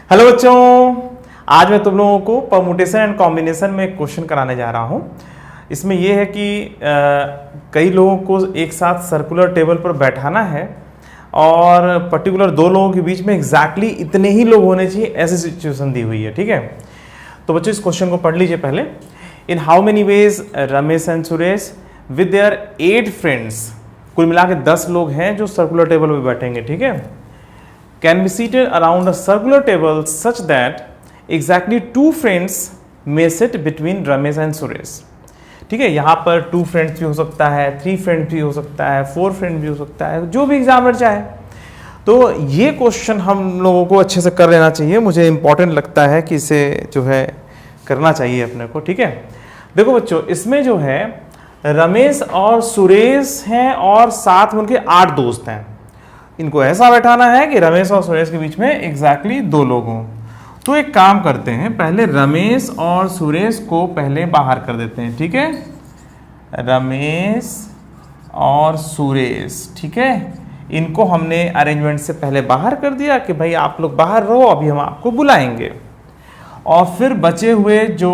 Hello बच्चों, आज मैं तुम लोगों को परमुटेशन एंड कॉम्बिनेशन में एक क्वेश्चन कराने जा रहा हूँ। इसमें यह है कि कई लोगों को एक साथ सर्कुलर टेबल पर बैठाना है और पर्टिकुलर दो लोगों के बीच में एग्जैक्टली इतने ही लोग होने चाहिए, ऐसी सिचुएशन दी हुई है। ठीक है, तो बच्चों इस क्वेश्चन को पढ़ लीजिए पहले। In how many ways Ramesh and Suresh with their 8 friends, कुल मिला के 10 लोग हैं जो सर्कुलर टेबल पर बैठेंगे। ठीक है, can be seated around a circular table such that exactly 2 friends may sit between Ramesh and Suresh। ठीक है, यहाँ पर 2 फ्रेंड्स भी हो सकता है, 3 फ्रेंड्स भी हो सकता है, 4 फ्रेंड भी हो सकता है, जो भी एग्जामिनर चाहे। तो ये क्वेश्चन हम लोगों को अच्छे से कर लेना चाहिए, मुझे इंपॉर्टेंट लगता है कि इसे जो है करना चाहिए अपने को। ठीक है, देखो बच्चों, इसमें जो है रमेश और सुरेश हैं और साथ में उनके 8 दोस्त हैं। इनको ऐसा बैठाना है कि रमेश और सुरेश के बीच में एग्जैक्टली 2 लोग हों। तो एक काम करते हैं, पहले रमेश और सुरेश को पहले बाहर कर देते हैं। ठीक है, रमेश और सुरेश, ठीक है, इनको हमने अरेंजमेंट से पहले बाहर कर दिया कि भाई आप लोग बाहर रहो, अभी हम आपको बुलाएंगे। और फिर बचे हुए जो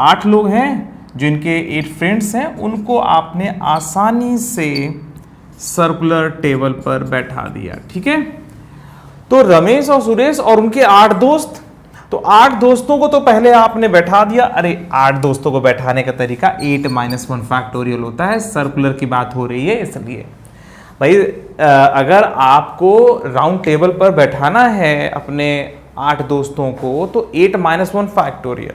8 लोग हैं, जो इनके 8 फ्रेंड्स हैं, उनको आपने आसानी से सर्कुलर टेबल पर बैठा दिया। ठीक है, तो रमेश और सुरेश और उनके 8 दोस्त, तो 8 दोस्तों को तो पहले आपने बैठा दिया। अरे 8 दोस्तों को बैठाने का तरीका 8 - 1 फैक्टोरियल होता है, सर्कुलर की बात हो रही है इसलिए। भाई अगर आपको राउंड टेबल पर बैठाना है अपने 8 दोस्तों को तो 8 - 1 फैक्टोरियल।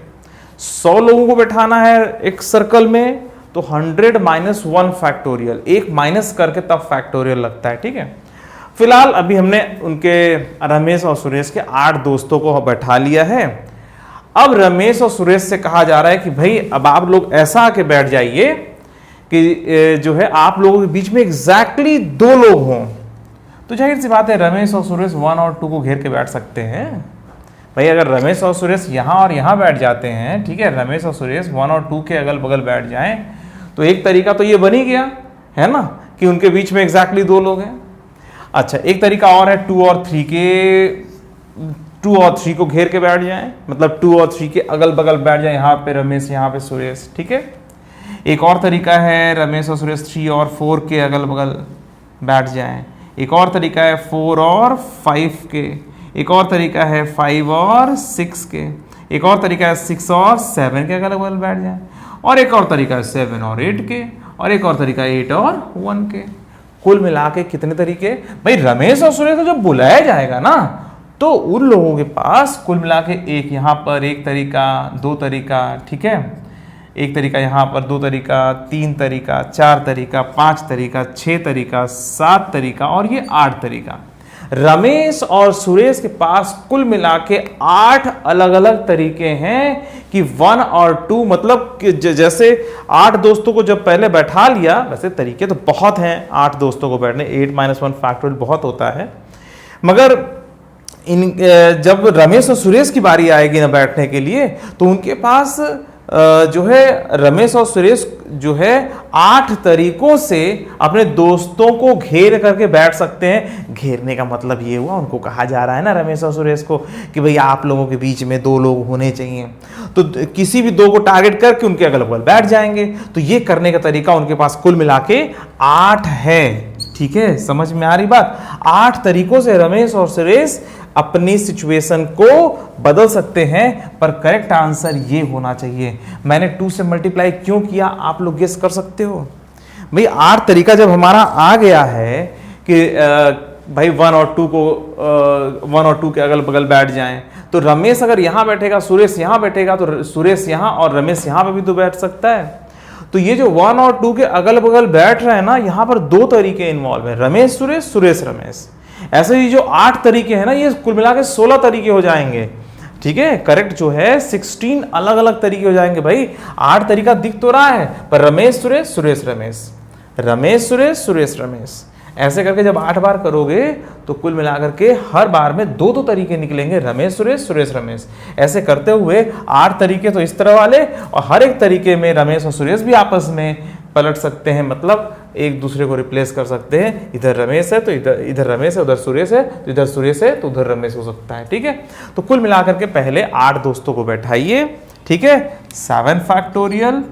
100 लोगों को बैठाना है एक सर्कल में तो 100 - 1 फैक्टोरियल, एक माइनस करके तब फैक्टोरियल लगता है। ठीक है, फिलहाल अभी हमने उनके रमेश और सुरेश के 8 दोस्तों को बैठा लिया है। अब रमेश और सुरेश से कहा जा रहा है कि भाई अब आप लोग ऐसा आके बैठ जाइए कि जो है आप लोगों के बीच में एग्जैक्टली 2 लोग हों। तो जाहिर सी बात है रमेश और सुरेश 1 और 2 को घेर के बैठ सकते हैं। भाई अगर रमेश और सुरेश यहाँ और यहाँ बैठ जाते हैं, ठीक है, रमेश और सुरेश 1 और 2 के अगल बगल बैठ जाएं, तो एक तरीका तो ये बन ही गया है ना कि उनके बीच में एग्जैक्टली 2 लोग हैं। अच्छा, एक तरीका और है 2 और 3 को घेर के बैठ जाएं, मतलब 2 और 3 के अगल बगल बैठ जाएं, यहाँ पे रमेश यहाँ पे सुरेश। ठीक है, एक और तरीका है रमेश और सुरेश 3 और 4 के अगल बगल बैठ जाएं। एक और तरीका है 4 और 5 के। एक और तरीका है 5 और 6 के। एक और तरीका है 6 और 7 के अगल बगल बैठ जाएं। और एक और तरीका है 7 और 8 के। और एक और तरीका है 8 और 1 के। कुल मिला के कितने तरीके? भाई रमेश और सुरेश को जब बुलाया जाएगा ना तो उन लोगों के पास कुल मिला के एक यहाँ पर एक तरीका, 2 तरीका, ठीक है, एक तरीका यहाँ पर, 2 तरीका, 3 तरीका, 4 तरीका, 5 तरीका, 6 तरीका, 7 तरीका और ये 8 तरीका। रमेश और सुरेश के पास कुल मिला के 8 अलग अलग तरीके हैं कि 1 और 2, मतलब कि जैसे 8 दोस्तों को जब पहले बैठा लिया, वैसे तरीके तो बहुत हैं 8 दोस्तों को बैठने, 8 - 1 फैक्टोरियल बहुत होता है, मगर जब रमेश और सुरेश की बारी आएगी ना बैठने के लिए तो उनके पास जो है रमेश और सुरेश जो है 8 तरीकों से अपने दोस्तों को घेर करके बैठ सकते हैं। घेरने का मतलब ये हुआ, उनको कहा जा रहा है ना रमेश और सुरेश को कि भाई आप लोगों के बीच में 2 लोग होने चाहिए, तो किसी भी 2 को टारगेट करके उनके अगल बगल बैठ जाएंगे। तो ये करने का तरीका उनके पास कुल मिला के 8 है। ठीक है, समझ में आ रही बात? 8 तरीकों से रमेश और सुरेश अपनी सिचुएशन को बदल सकते हैं, पर करेक्ट आंसर ये होना चाहिए। मैंने 2 से मल्टीप्लाई क्यों किया आप लोग गेस कर सकते हो? भाई 8 तरीका जब हमारा आ गया है कि भाई 1 और 2 को 1 और 2 के अगल बगल बैठ जाएं, तो रमेश अगर यहां बैठेगा, सुरेश यहां बैठेगा, तो सुरेश यहां और रमेश यहां पे भी तो बैठ सकता है। तो ये जो 1 और 2 के अगल बगल बैठ रहे हैं ना, यहां पर 2 तरीके इन्वॉल्व है, रमेश सुरेश, सुरेश रमेश। ऐसे ही जो 8 तरीके हैं ना, ये कुल मिला के 16 तरीके हो जाएंगे। ठीक है, करेक्ट जो है 16 अलग अलग तरीके हो जाएंगे। भाई 8 तरीका दिख तो रहा है, पर रमेश सुरेश, सुरेश रमेश, रमेश सुरेश, सुरेश रमेश, ऐसे करके जब 8 बार करोगे तो कुल मिलाकर के हर बार में 2 तरीके निकलेंगे, रमेश सुरेश, सुरेश रमेश। ऐसे करते हुए 8 तरीके तो इस तरह वाले, और हर एक तरीके में रमेश और सुरेश भी आपस में पलट सकते हैं, मतलब एक दूसरे को रिप्लेस कर सकते हैं। इधर रमेश है तो इधर रमेश है, उधर सुरेश है तो इधर सुरेश है, तो उधर रमेश हो सकता है। ठीक है, तो कुल मिलाकर के पहले 8 दोस्तों को बैठाइए, ठीक है, 7 फैक्टोरियल,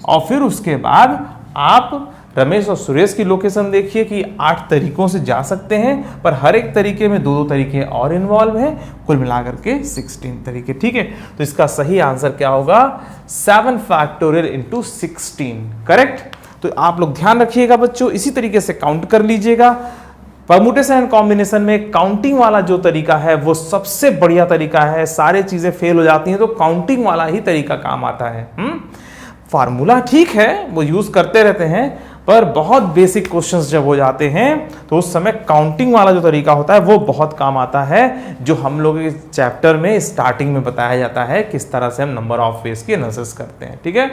और फिर उसके बाद आप रमेश और सुरेश की लोकेशन देखिए कि 8 तरीकों से जा सकते हैं, पर हर एक तरीके में 2-2 तरीके और इन्वॉल्व हैं, कुल मिलाकर के 16 तरीके। ठीक है, तो इसका सही आंसर क्या होगा? 7 फैक्टोरियल इंटू 16, करेक्ट। तो आप लोग ध्यान रखिएगा बच्चों, इसी तरीके से काउंट कर लीजिएगा। परमुटेशन एंड कॉम्बिनेशन में काउंटिंग वाला जो तरीका है वो सबसे बढ़िया तरीका है। सारी चीजें फेल हो जाती हैं तो काउंटिंग वाला ही तरीका काम आता है। फार्मूला ठीक है, वो यूज करते रहते हैं, पर बहुत बेसिक क्वेश्चंस जब हो जाते हैं तो उस समय काउंटिंग वाला जो तरीका होता है वो बहुत काम आता है, जो हम लोग इस चैप्टर में स्टार्टिंग में बताया जाता है किस तरह से हम नंबर ऑफ वेज की एनालिसिस करते हैं। ठीक है,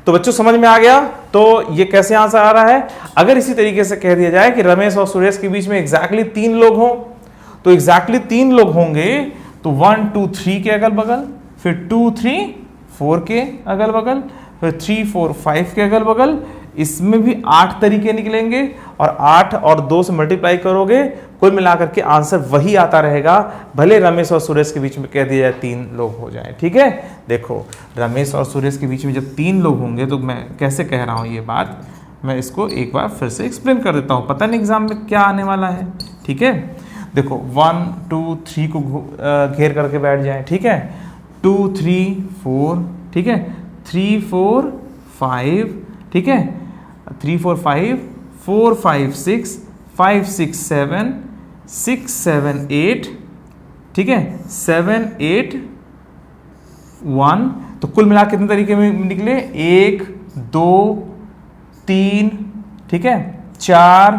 तो बच्चों समझ में आ गया? तो ये कैसे आंसर आ रहा है? अगर इसी तरीके से कह दिया जाए कि रमेश और सुरेश के बीच में एग्जैक्टली 3 लोग हों, तो एग्जैक्टली 3 लोग होंगे तो 1 2 3 के अगल बगल, फिर 2 3 4 के अगल बगल, फिर 3 4 5 के अगल बगल। इसमें भी 8 तरीके निकलेंगे और 8 और 2 से मल्टीप्लाई करोगे, कुल मिलाकर के आंसर वही आता रहेगा, भले रमेश और सुरेश के बीच में कह दिया जाए 3 लोग हो जाए। ठीक है, देखो रमेश और सुरेश के बीच में जब 3 लोग होंगे तो मैं कैसे कह रहा हूं ये बात, मैं इसको एक बार फिर से एक्सप्लेन कर देता हूं, पता नहीं एग्जाम में क्या आने वाला है। ठीक है, देखो 1 2 3 को घेर करके बैठ जाए। ठीक है, 2 3 4, ठीक है, 3 4 5, ठीक है, 3 4 5 4 5 6 5 6 7 6 7 8, ठीक है, 7 8 1। तो कुल मिला कितने तरीके में निकले? 1 2 3, ठीक है, 4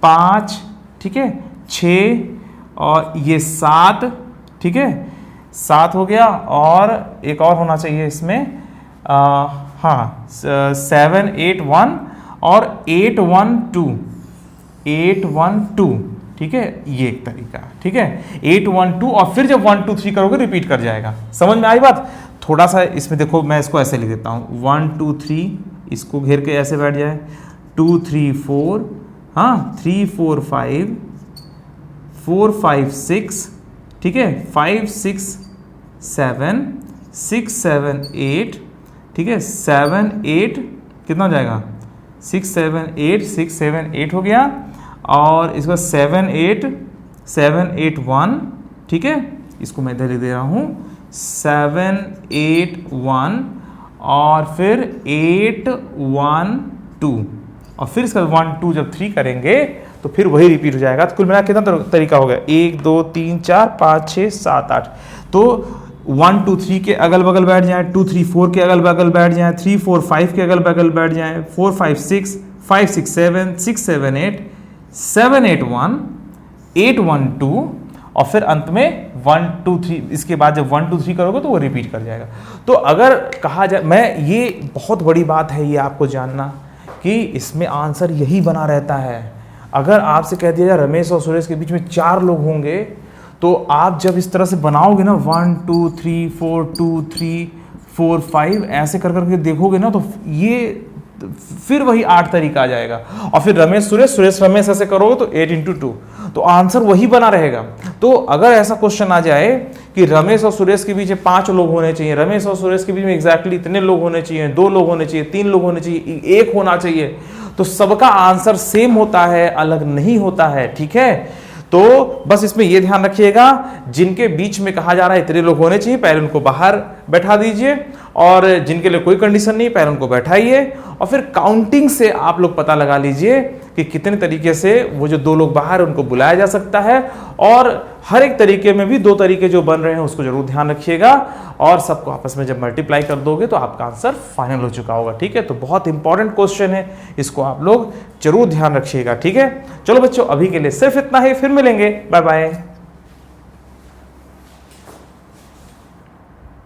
5, ठीक है, 6 और ये 7, ठीक है, 7 हो गया, और एक और होना चाहिए इसमें, हाँ 7 8 1 और 8 1 2, 8 1 2, ठीक है, ये एक तरीका। ठीक है, 8 1 2, और फिर जब 1 2 3 करोगे रिपीट कर जाएगा। समझ में आई बात? थोड़ा सा इसमें देखो, मैं इसको ऐसे लिख देता हूँ, 1 2 3, इसको घेर के ऐसे बैठ जाए, 2 3 4, हाँ 3 4 5 4 5 6, ठीक है, 5 6 7 6 7 8, ठीक है, 7 8 कितना हो जाएगा? 6 7 8 6 7 8 हो गया, और इसका 7 8 1, ठीक है, इसको मैं इधर लिख दे रहा हूँ 7 8 1, और फिर 8 1 2, और फिर इसका 1 2 जब 3 करेंगे तो फिर वही रिपीट हो जाएगा। तो कुल मिला कितना तरीका हो गया? 1 2 3 4 5 6 7 8। तो 1 2 3 के अगल बगल बैठ जाए, 2 3 4 के अगल बगल बैठ जाए, 3 4 5 के अगल बगल बैठ जाए, 4 5 6 5 6 7 6 7 8 7 8 1 8 1 2, और फिर अंत में 1 2 3। इसके बाद जब 1 2 3 करोगे तो वो रिपीट कर जाएगा। तो अगर कहा जाए, मैं ये बहुत बड़ी बात है ये आपको जानना कि इसमें आंसर यही बना रहता है। अगर आपसे कह दिया जाए रमेश और सुरेश के बीच में 4 लोग होंगे, तो आप जब इस तरह से बनाओगे ना 1 2 3 4 2 3 4 5 ऐसे कर करके देखोगे ना, तो ये फिर वही 8 तरीका आ जाएगा। और फिर रमेश सुरेश सुरेश रमेश ऐसे करोगे तो 8 × 2, तो आंसर वही बना रहेगा। तो अगर ऐसा क्वेश्चन आ जाए कि रमेश और सुरेश के बीच 5 लोग होने चाहिए, रमेश और सुरेश के बीच में एग्जैक्टली इतने लोग होने चाहिए, 2 लोग होने चाहिए, 3 लोग होने चाहिए, 1 होना चाहिए, तो सबका आंसर सेम होता है, अलग नहीं होता है। ठीक है, तो बस इसमें यह ध्यान रखिएगा, जिनके बीच में कहा जा रहा है इतने लोग होने चाहिए, पहले उनको बाहर बैठा दीजिए, और जिनके लिए कोई कंडीशन नहीं पहले उनको बैठाइए, और फिर काउंटिंग से आप लोग पता लगा लीजिए कि कितने तरीके से वो जो 2 लोग बाहर उनको बुलाया जा सकता है। और हर एक तरीके में भी 2 तरीके जो बन रहे हैं उसको जरूर ध्यान रखिएगा, और सबको आपस में जब मल्टीप्लाई कर दोगे तो आपका आंसर फाइनल हो चुका होगा। ठीक है, तो बहुत इंपॉर्टेंट क्वेश्चन है, इसको आप लोग जरूर ध्यान रखिएगा। ठीक है, चलो बच्चों अभी के लिए सिर्फ इतना ही, फिर मिलेंगे, बाय बाय।